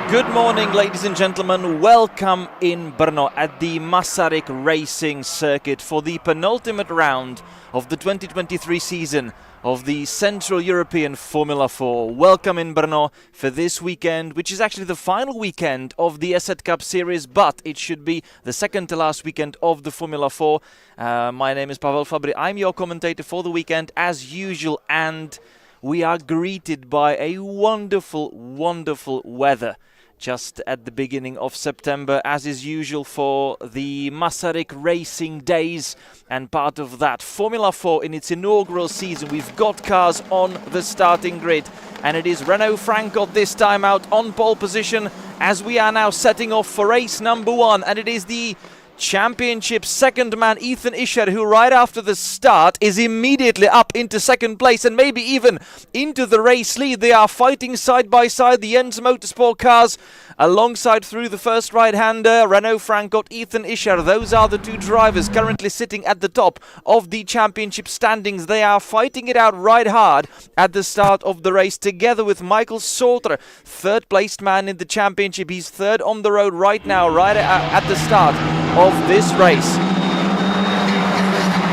Good morning, ladies and gentlemen. Welcome in Brno at the Masaryk Racing Circuit for the penultimate round of the 2023 season of the Central European Formula 4. Welcome in Brno for this weekend, which is actually the final weekend of the ESET Cup Series, but it should be the second to last weekend of the Formula 4. My name is Pavel Fabry. I'm your commentator for the weekend as usual, and we are greeted by a wonderful, wonderful weather just at the beginning of September, as is usual for the Masaryk Racing Days, and part of that Formula 4 in its inaugural season. We've got cars on the starting grid, and it is Renault Francotte this time out on pole position as we are now setting off for race number 1, and it is the Championship second man Ethan Isher, who right after the start is immediately up into second place and maybe even into the race lead. They are fighting side by side, the Jens Motorsport cars alongside through the first right-hander, Renault Francotte, Ethan Isher. Those are the two drivers currently sitting at the top of the championship standings. They are fighting it out right hard at the start of the race together with Michael Sauter, third placed man in the championship. He's third on the road right now, right at the start of this race.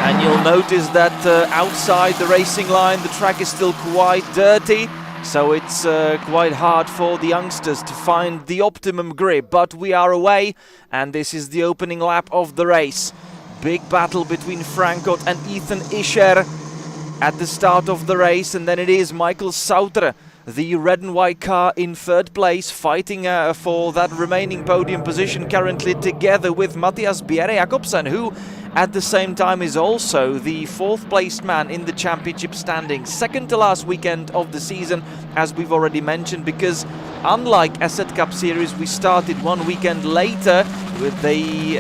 And you'll notice that outside the racing line the track is still quite dirty, so it's quite hard for the youngsters to find the optimum grip, but we are away and this is the opening lap of the race. Big battle between Francotte and Ethan Isher at the start of the race, and then it is Michael Sauter, the red and white car, in third place, fighting for that remaining podium position currently together with Matthias Bjerre-Jacobsen, who at the same time is also the fourth placed man in the championship standings. Second to last weekend of the season, as we've already mentioned, because unlike ESET Cup Series, we started one weekend later with the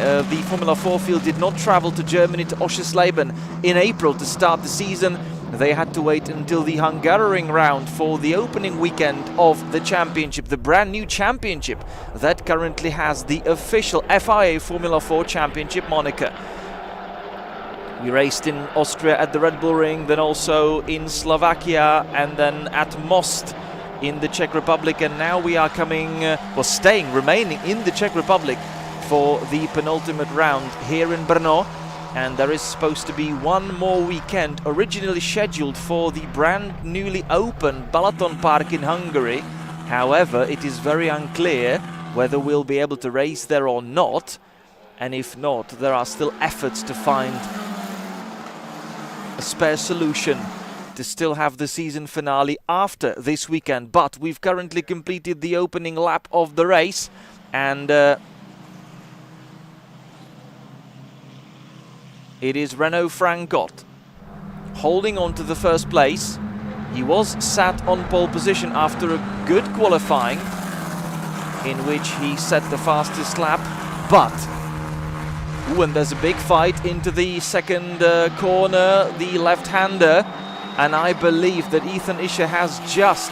Formula 4 field did not travel to Germany, to Oschersleben in April to start the season. They had to wait until the Hungaroring round for the opening weekend of the championship, the brand new championship that currently has the official FIA Formula 4 Championship moniker. We raced in Austria at the Red Bull Ring, then also in Slovakia, and then at Most in the Czech Republic, and now we are remaining in the Czech Republic for the penultimate round here in Brno. And there is supposed to be one more weekend originally scheduled for the brand newly opened Balaton Park in Hungary. However, it is very unclear whether we'll be able to race there or not. And if not, there are still efforts to find a spare solution to still have the season finale after this weekend. But we've currently completed the opening lap of the race, and it is Renault Francotte holding on to the first place. He was sat on pole position after a good qualifying in which he set the fastest lap, but when there's a big fight into the second corner, the left-hander, and I believe that Ethan Isher has just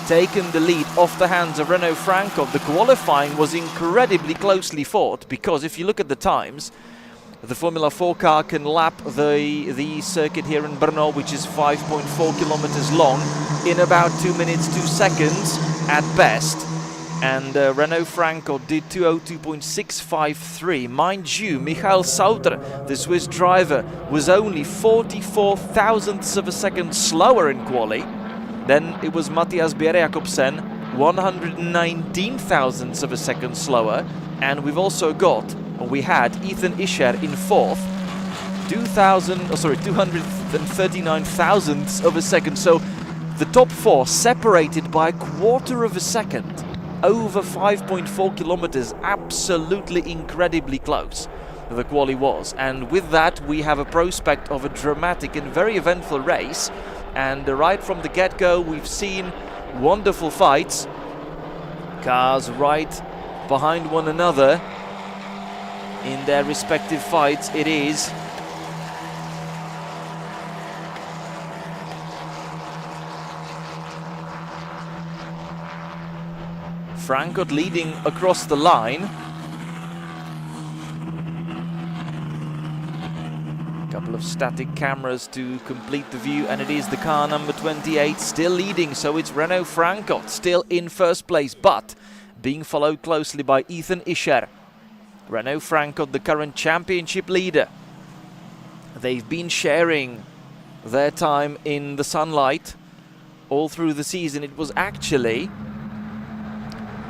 taken the lead off the hands of Renault Francotte. The qualifying was incredibly closely fought, because if you look at the times, the Formula 4 car can lap the circuit here in Brno, which is 5.4 kilometers long, in about 2 minutes 2 seconds at best. And Renault Francotte did 202.653. Mind you, Michael Sauter, the Swiss driver, was only 44 thousandths of a second slower in quali. Then it was Matthias Bjerre-Jacobsen, 119 thousandths of a second slower. And we had Ethan Isher in fourth, 239 thousandths of a second. So the top four separated by a quarter of a second, over 5.4 kilometers. Absolutely incredibly close the quali was. And with that, we have a prospect of a dramatic and very eventful race. And right from the get-go, we've seen wonderful fights. Cars right behind one another in their respective fights. It is Francotte leading across the line. Couple of static cameras to complete the view, and it is the car number 28 still leading, so it's Renault Francotte still in first place. But being followed closely by Ethan Ischer. Renault Franco, the current championship leader. They've been sharing their time in the sunlight all through the season. It was actually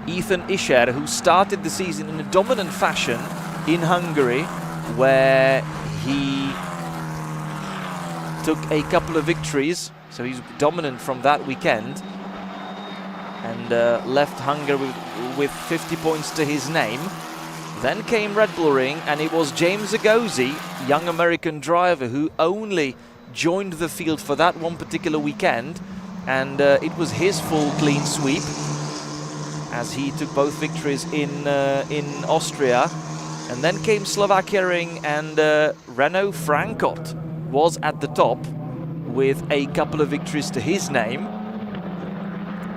Ethan Ischer who started the season in a dominant fashion in Hungary, where he took a couple of victories, so he's dominant from that weekend, and left Hungary with 50 points to his name. Then came Red Bull Ring, and it was James Agosi, young American driver, who only joined the field for that one particular weekend, and it was his full clean sweep, as he took both victories in Austria. And then came Slovakia Ring, and Renault Franco was at the top with a couple of victories to his name.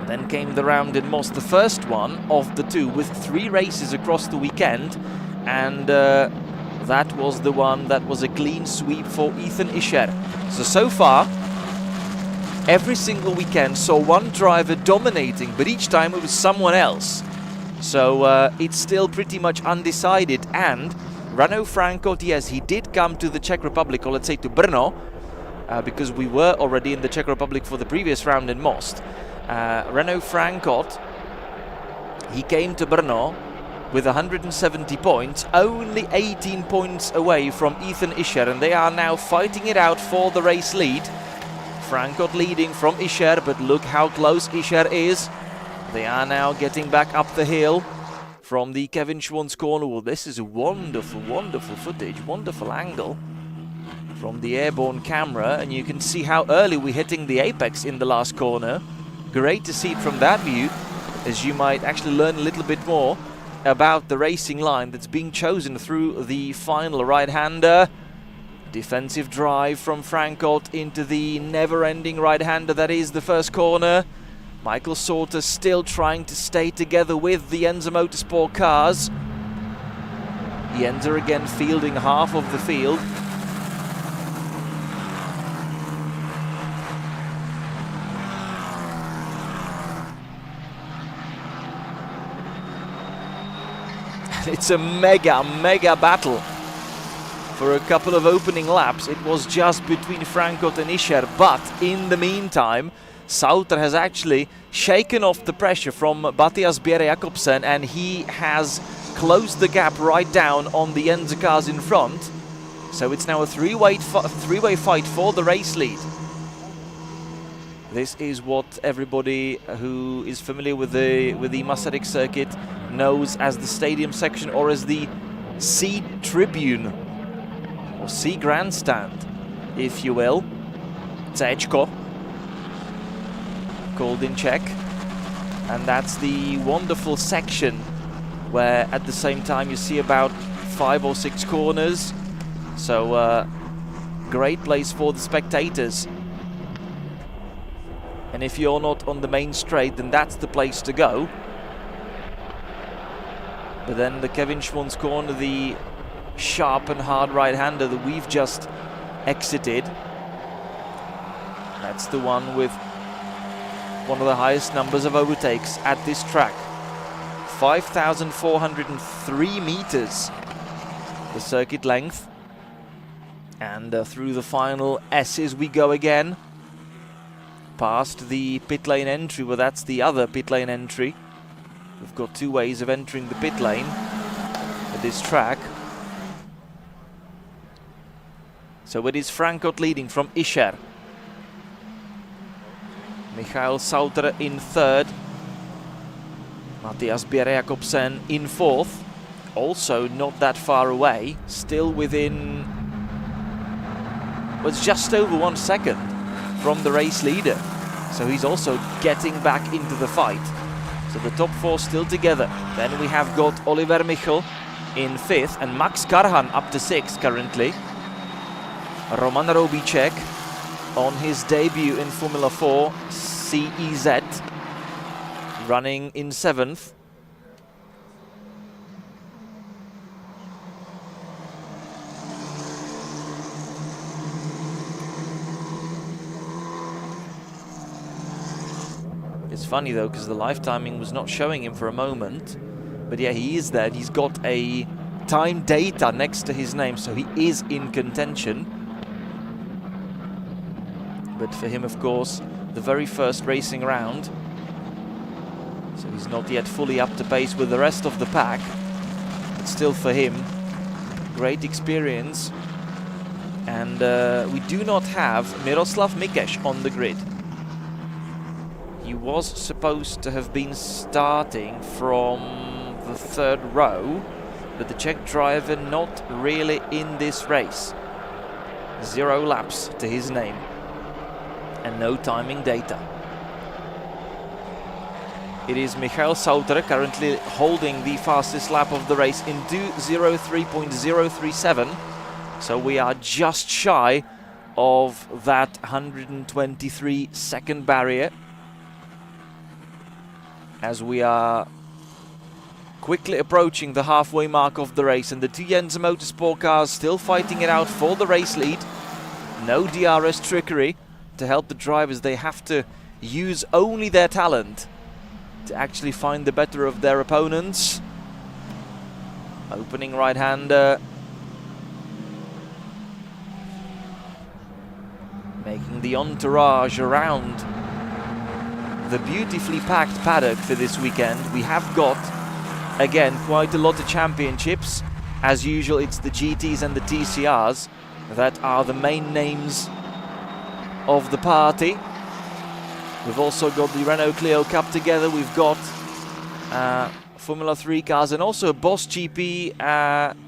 Then came the round in Most, the first one of the two, with 3 races across the weekend, and that was the one that was a clean sweep for Ethan Ischer. So far, every single weekend saw one driver dominating, but each time it was someone else. So it's still pretty much undecided, and Renault Franco, yes, he did come to the Czech Republic, or let's say to Brno, because we were already in the Czech Republic for the previous round in Most. Renault Franco, he came to Brno with 170 points, only 18 points away from Ethan Ischer, and they are now fighting it out for the race lead. Franco leading from Ischer, but look how close Ischer is. They are now getting back up the hill from the Kevin Schwantz corner. Well, this is a wonderful, wonderful footage, wonderful angle from the airborne camera, and you can see how early we're hitting the apex in the last corner. Great to see it from that view, as you might actually learn a little bit more about the racing line that's being chosen through the final right-hander. Defensive drive from Franco into the never-ending right-hander that is the first corner. Michael Sauter still trying to stay together with the Enza Motorsport cars. Enza again fielding half of the field. It's a mega battle. For a couple of opening laps, it was just between Franco and Ischer, but in the meantime, Sauter has actually shaken off the pressure from Matthias Bjerre-Jacobsen, and he has closed the gap right down on the Enza cars in front. So it's now a three-way fight for the race lead. This is what everybody who is familiar with the Masaryk circuit knows as the stadium section, or as the C tribune, or C grandstand, if you will. C-čko, called in Czech. And that's the wonderful section where at the same time you see about 5 or 6 corners. So great place for the spectators. And if you're not on the main straight, then that's the place to go. But then the Kevin Schwantz corner, the sharp and hard right-hander that we've just exited, that's the one with one of the highest numbers of overtakes at this track. 5,403 meters, the circuit length. And through the final S's we go again. Past the pit lane entry, well, that's the other pit lane entry. We've got 2 ways of entering the pit lane at this track. So it is Franco leading from Ischer. Michael Sauter in 3rd. Matthias Bjerre-Jacobsen in 4th. Also not that far away. Still within... well, it's just over 1 second from the race leader. So he's also getting back into the fight. So the top 4 still together. Then we have got Oliver Michel in 5th and Max Karhan up to 6th currently. Roman Robíček on his debut in Formula 4 CEZ, running in 7th. It's funny though, because the live timing was not showing him for a moment. But yeah, he is there. He's got a time data next to his name, so he is in contention. But for him, of course, the very first racing round. So he's not yet fully up to pace with the rest of the pack. But still for him, great experience. And we do not have Miroslav Mikeš on the grid. He was supposed to have been starting from the third row, but the Czech driver not really in this race. 0 laps to his name and no timing data. It is Michael Sauter currently holding the fastest lap of the race in 2:03.037. So we are just shy of that 123-second barrier, as we are quickly approaching the halfway mark of the race, and the two Jensen Motorsport cars still fighting it out for the race lead. No DRS trickery to help the drivers. They have to use only their talent to actually find the better of their opponents. Opening right-hander. Making the entourage around the beautifully packed paddock for this weekend. We have got, again, quite a lot of championships. As usual, it's the GTs and the TCRs that are the main names of the party. We've also got the Renault Clio Cup together. We've got Formula 3 cars and also Boss GP,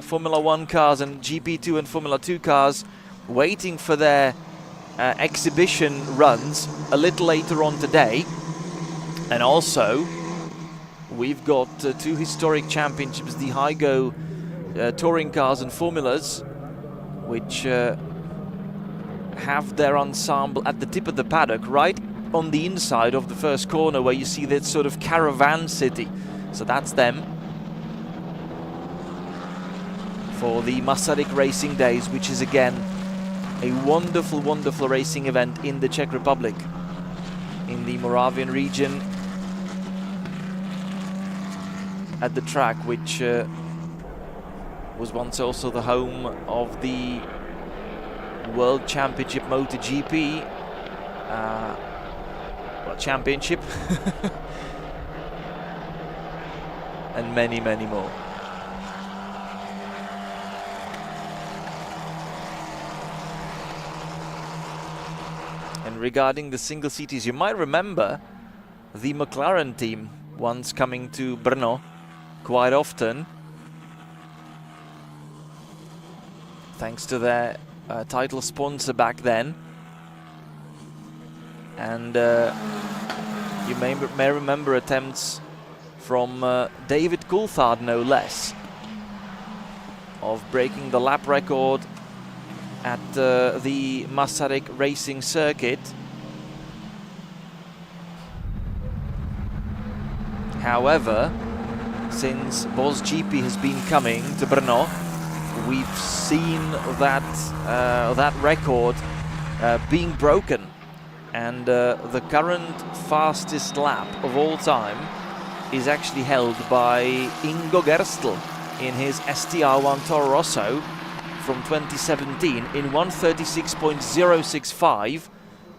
Formula 1 cars and GP2 and Formula 2 cars waiting for their exhibition runs a little later on today. And also we've got two historic championships, the Hygo touring cars and formulas, which have their ensemble at the tip of the paddock, right on the inside of the first corner where you see that sort of caravan city. So that's them for the Masaryk Racing Days, which is again a wonderful, wonderful racing event in the Czech Republic, in the Moravian region, at the track which was once also the home of the World Championship MotoGP championship and many, many more. And regarding the single seaters, you might remember the McLaren team once coming to Brno quite often, thanks to their title sponsor back then. And you may remember attempts from David Coulthard, no less, of breaking the lap record at the Masaryk Racing Circuit. However, since Boss GP has been coming to Brno, we've seen that that record being broken. And the current fastest lap of all time is actually held by Ingo Gerstl in his STR1 Toro Rosso from 2017 in 1:36.065.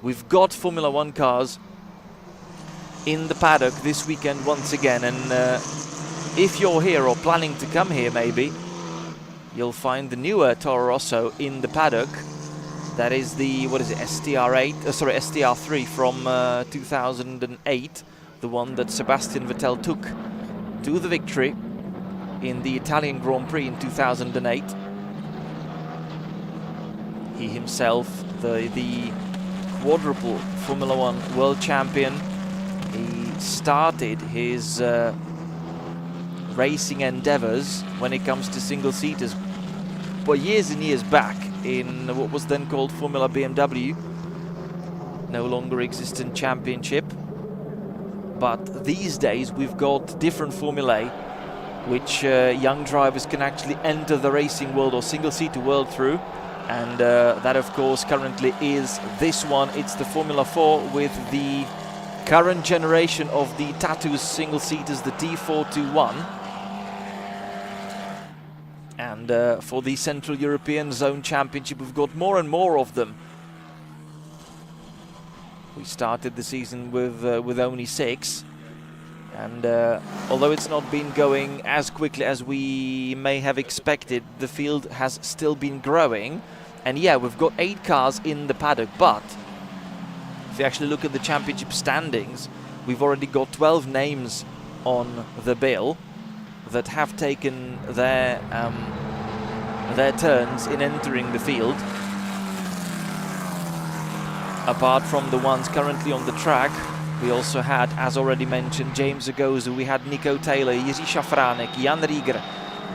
We've got Formula 1 cars in the paddock this weekend once again, and if you're here or planning to come here, maybe you'll find the newer Toro Rosso in the paddock. That is the, what is it, STR3 from 2008, the one that Sebastian Vettel took to the victory in the Italian Grand Prix in 2008. He himself, the quadruple Formula 1 world champion, he started his racing endeavors when it comes to single-seaters, but years and years back in what was then called Formula BMW, no longer existent championship. But these days we've got different formulae which young drivers can actually enter the racing world or single-seater world through, and that of course currently is this one. It's the Formula 4 with the current generation of the Tatus single-seaters, the D421. And for the Central European Zone Championship, we've got more and more of them. We started the season with only 6. And although it's not been going as quickly as we may have expected, the field has still been growing. And yeah, we've got 8 cars in the paddock, but if you actually look at the championship standings, we've already got 12 names on the bill that have taken their turns in entering the field. Apart from the ones currently on the track, we also had, as already mentioned, James Agozu, we had Nico Taylor, Jiří Šafránek, Jan Rieger,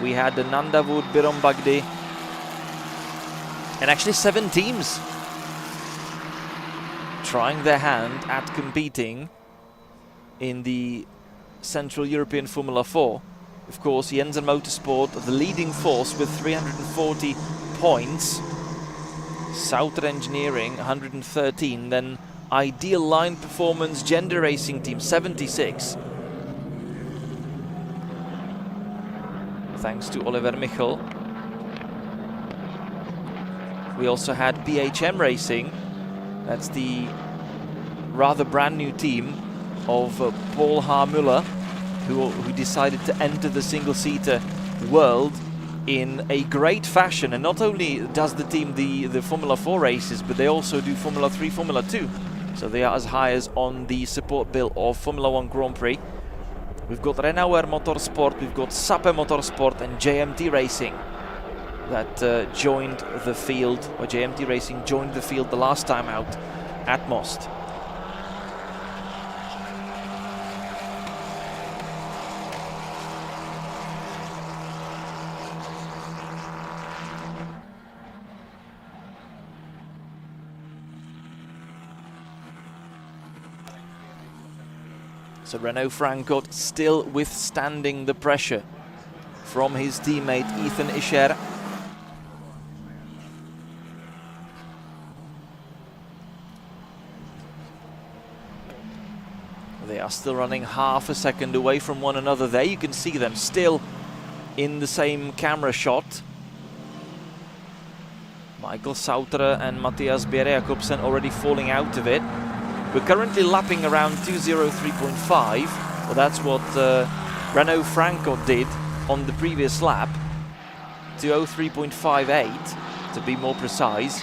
we had Nanda Wood, Biron Bagdi, and actually 7 teams trying their hand at competing in the Central European Formula 4. Of course, Jensen Motorsport, the leading force with 340 points. Sauter Engineering, 113. Then Ideal Line Performance Gender Racing Team, 76. Thanks to Oliver Michel. We also had BHM Racing. That's the rather brand new team of Paul Müller, who decided to enter the single-seater world in a great fashion. And not only does the team the Formula 4 races, but they also do Formula 3, Formula 2. So they are as high as on the support bill of Formula 1 Grand Prix. We've got Renauer Motorsport, we've got Sape Motorsport and JMT Racing that joined the field, or JMT Racing joined the field the last time out at Most. So Renault Frankot still withstanding the pressure from his teammate Ethan Ischer. They are still running half a second away from one another there. You can see them still in the same camera shot. Michael Sauter and Matthias Bjerre Jacobsen already falling out of it. We're currently lapping around 203.5. Well, that's what Renault Frankot did on the previous lap. 203.58 to be more precise.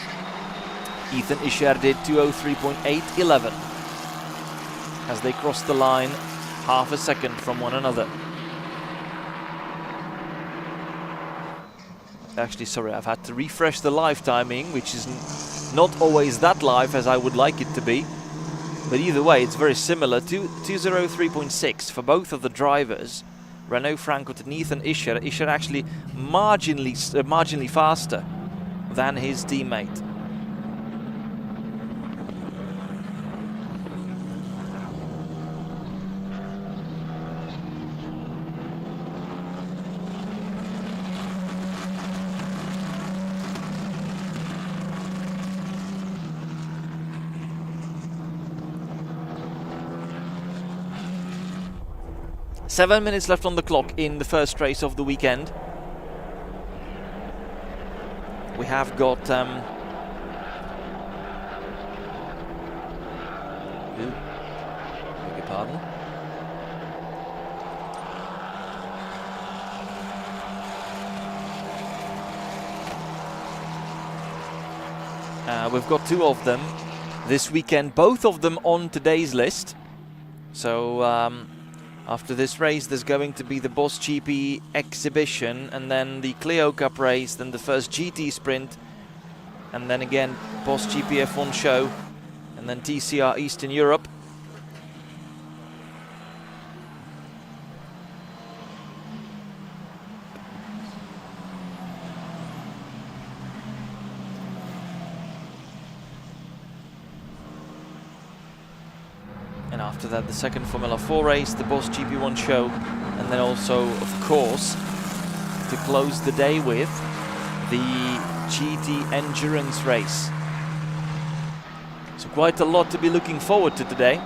Ethan Ischer did 203.811 as they crossed the line half a second from one another. Actually, sorry, I've had to refresh the live timing, which is not always that live as I would like it to be. But either way, it's very similar. 203.6 for both of the drivers. Renault Frankot and Ethan Ischer. Ischer actually marginally faster than his teammate. Seven minutes left on the clock in the first race of the weekend. We have got beg your pardon. We've got 2 of them this weekend, both of them on today's list. So after this race, there's going to be the Boss GP exhibition, and then the Clio Cup race, then the first GT sprint, and then again Boss GP F1 show, and then TCR Eastern Europe. And after that, the second Formula 4 race, the Boss GP1 show, and then also, of course, to close the day with the GT Endurance race. So quite a lot to be looking forward to today.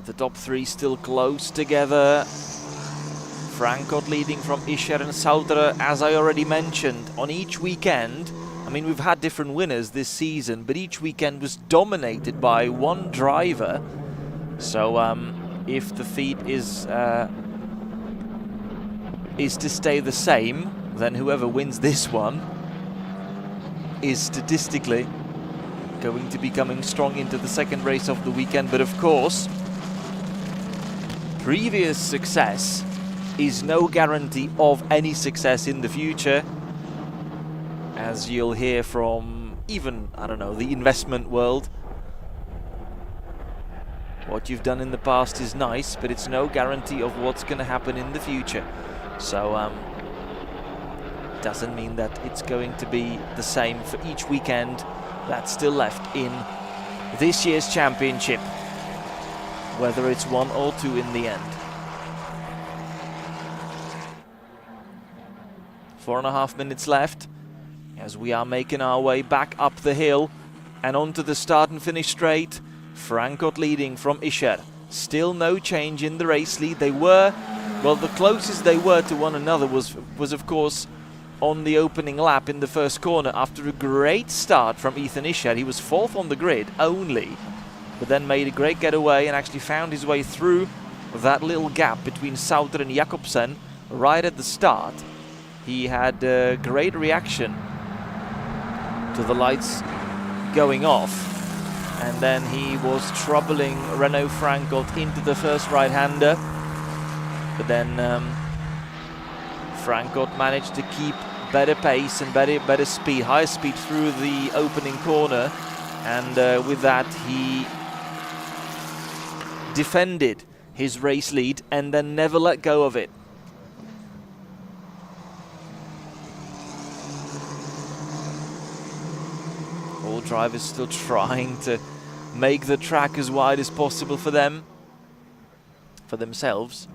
The top three still close together. Frankot leading from Isher and Sauter, as I already mentioned. On each weekend, I mean, we've had different winners this season, but each weekend was dominated by one driver. So if the feat is to stay the same, then whoever wins this one is statistically going to be coming strong into the second race of the weekend. But of course, previous success is no guarantee of any success in the future, as you'll hear from even, I don't know, the investment world. What you've done in the past is nice, but it's no guarantee of what's going to happen in the future. So doesn't mean that it's going to be the same for each weekend that's still left in this year's championship, whether it's 1 or 2 in the end. 4.5 minutes left as we are making our way back up the hill and onto the start and finish straight. Frankot leading from Isher. Still no change in the race lead. They were, well, the closest they were to one another was of course on the opening lap in the first corner after a great start from Ethan Isher. He was 4th on the grid only, but then made a great getaway and actually found his way through that little gap between Sauter and Jakobsen right at the start. He had a great reaction to the lights going off, and then he was troubling Renault Frankot into the first right-hander, but then Frankot managed to keep better pace and better speed, higher speed through the opening corner, and with that he defended his race lead and then never let go of it. All drivers still trying to make the track as wide as possible for them, for themselves.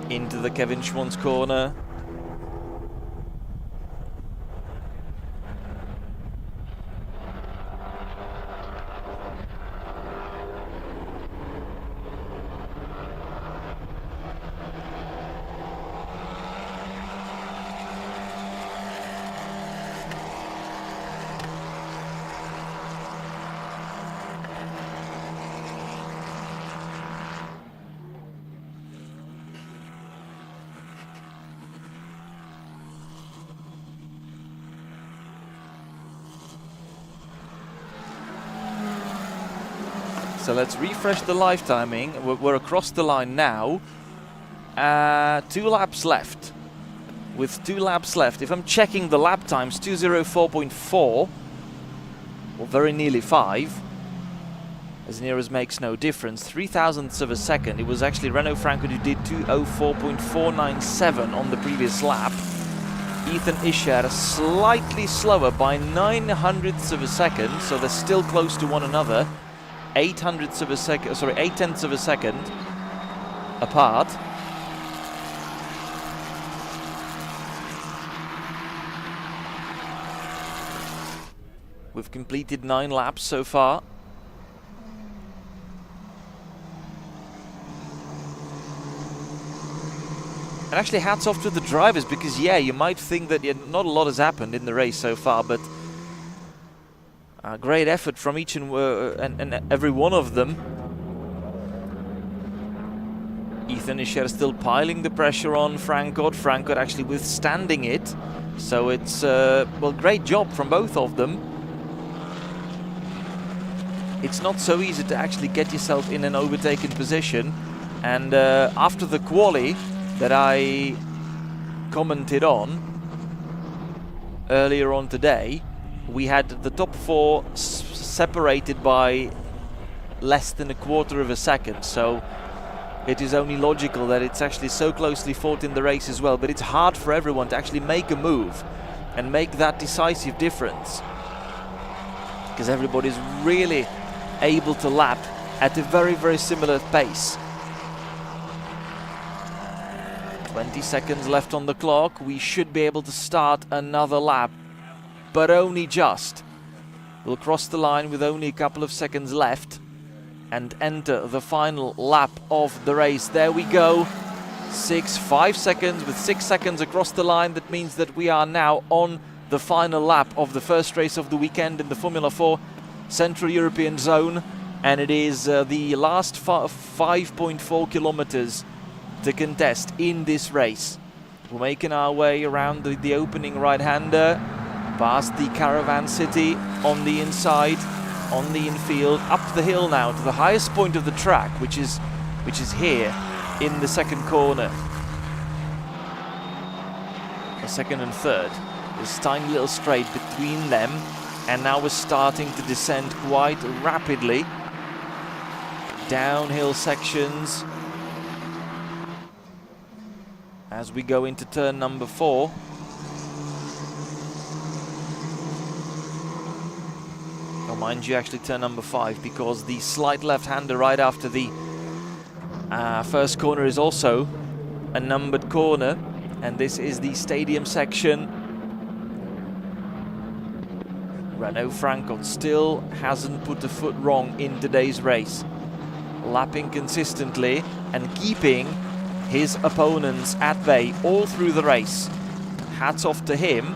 Into the Kevin Schwantz corner. So let's refresh the live timing. We're across the line now. 2 laps left. With 2 laps left, if I'm checking the lap times, 2:04.4, or very nearly 5, as near as makes no difference, 0.03 of a second. It was actually Renault Frankot who did 2:04.497 on the previous lap. Ethan Isher slightly slower by 0.09 of a second, so they're still close to one another. 0.08 of a second, sorry, 0.8 of a second apart. We've completed 9 laps so far. And actually hats off to the drivers, because yeah, you might think that not a lot has happened in the race so far, but great effort from each and every one of them. Ethan Isher still piling the pressure on Frankot. Frankot actually withstanding it. So it's, well, great job from both of them. It's not so easy to actually get yourself in an overtaken position. And after the quali that I commented on earlier on today, we had the top 4 separated by less than 1/4 of a second. So it is only logical that it's actually so closely fought in the race as well. But it's hard for everyone to actually make a move and make that decisive difference, because everybody's really able to lap at a very, very similar pace. 20 seconds left on the clock. We should be able to start another lap, but only just. We'll cross the line with only a couple of seconds left and enter the final lap of the race. There we go. 5 seconds. With 6 seconds across the line, that means that we are now on the final lap of the first race of the weekend in the Formula 4 Central European Zone. And it is the last 5.4 kilometers to contest in this race. We're making our way around the opening right-hander, past the caravan city on the inside, on the infield, up the hill now to the highest point of the track, which is here in the second corner. The second and third. This tiny little straight between them, and now we're starting to descend quite rapidly. Downhill sections as we go into turn number 4. Oh, mind you, actually turn number 5, because the slight left-hander right after the first corner is also a numbered corner, and this is the stadium section. Renault Frankot still hasn't put a foot wrong in today's race, lapping consistently and keeping his opponents at bay all through the race. Hats off to him.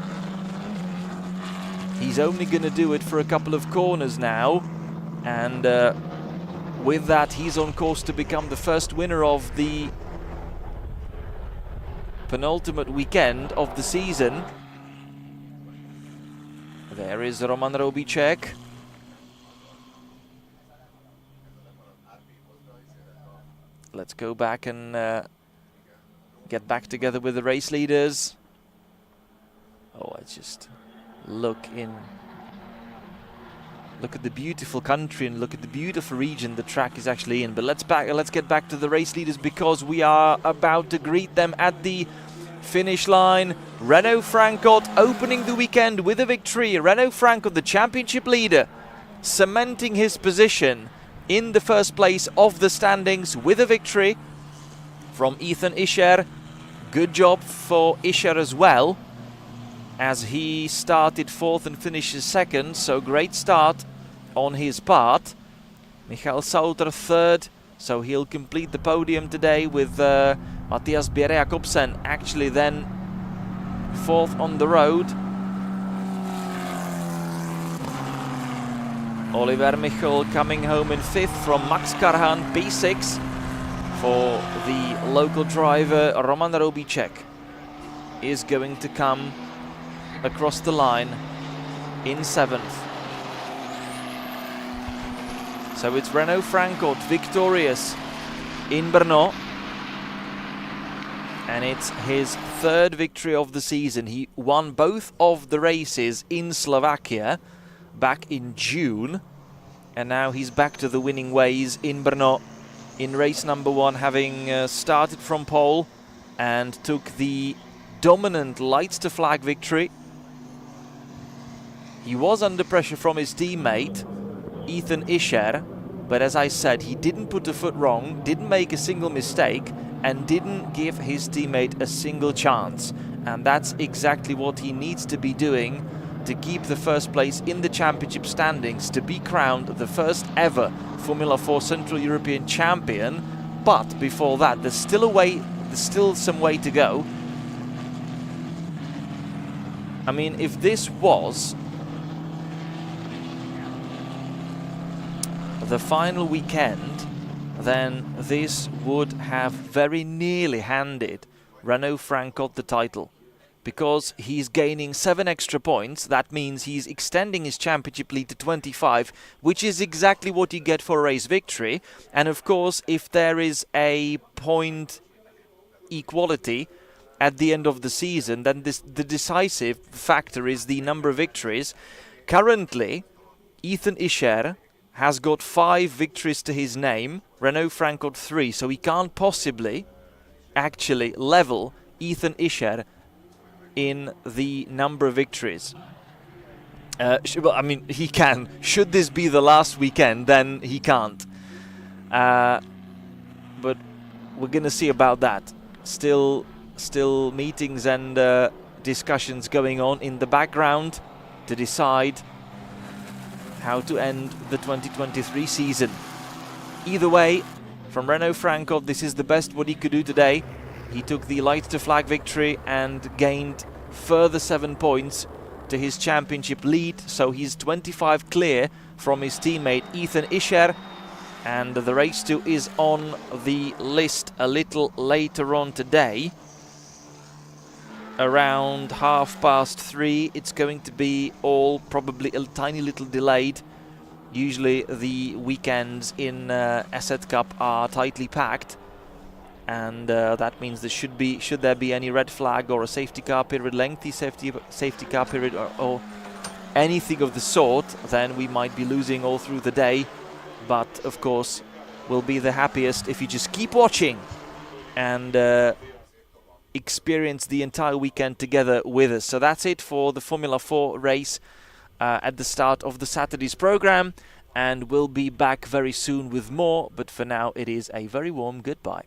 He's only going to do it for a couple of corners now, and with that he's on course to become the first winner of the penultimate weekend of the season. There is Roman Robicek. Let's go back and get back together with the race leaders. Oh, I just look at the beautiful country and look at the beautiful region the track is actually in. But let's get back to the race leaders, because we are about to greet them at the finish line. Renault Frankot opening the weekend with a victory. Renault Frankot, the championship leader, cementing his position in the first place of the standings with a victory from Ethan Ischer. Good job for Ischer as well, as he started 4th and finishes 2nd, so great start on his part. Michael Sauter 3rd, so he'll complete the podium today, with Matthias Bjerre-Jacobsen actually then 4th on the road. Oliver Michel coming home in 5th from Max Karhan, P6 for the local driver. Roman Robicek is going to come across the line in 7th. So it's Renault Frankot victorious in Brno, and it's his 3rd victory of the season. He won both of the races in Slovakia back in June, and now he's back to the winning ways in Brno in race number 1, having started from pole and took the dominant lights to flag victory. He was under pressure from his teammate Ethan Ischer, but as I said, he didn't put a foot wrong, didn't make a single mistake, and didn't give his teammate a single chance. And that's exactly what he needs to be doing to keep the first place in the championship standings, to be crowned the first ever Formula 4 Central European champion. But before that, there's still some way to go. I mean, if this was the final weekend, then this would have very nearly handed Renault Frankot the title, because he's gaining 7 extra points. That means he's extending his championship lead to 25, which is exactly what you get for a race victory. And of course, if there is a point equality at the end of the season, then the decisive factor is the number of victories. Currently, Ethan Ischer has got 5 victories to his name. Renault Frank got 3, so he can't possibly actually level Ethan Isher in the number of victories. Well, I mean, he can. Should this be the last weekend, then he can't. But we're gonna see about that. Still meetings and discussions going on in the background to decide how to end the 2023 season. Either way, from Renault Frankov, this is the best what he could do today. He took the light to flag victory and gained further 7 points to his championship lead, so he's 25 clear from his teammate Ethan Isher, and the race 2 is on the list a little later on today. Around 3:30, it's going to be all probably a tiny little delayed. Usually the weekends in ESET Cup are tightly packed, and that means there should there be any red flag or a safety car period, lengthy safety car period, or anything of the sort, then we might be losing all through the day. But of course, we'll be the happiest if you just keep watching and experience the entire weekend together with us. So that's it for the Formula 4 race at the start of the Saturday's program, and we'll be back very soon with more, but for now it is a very warm goodbye.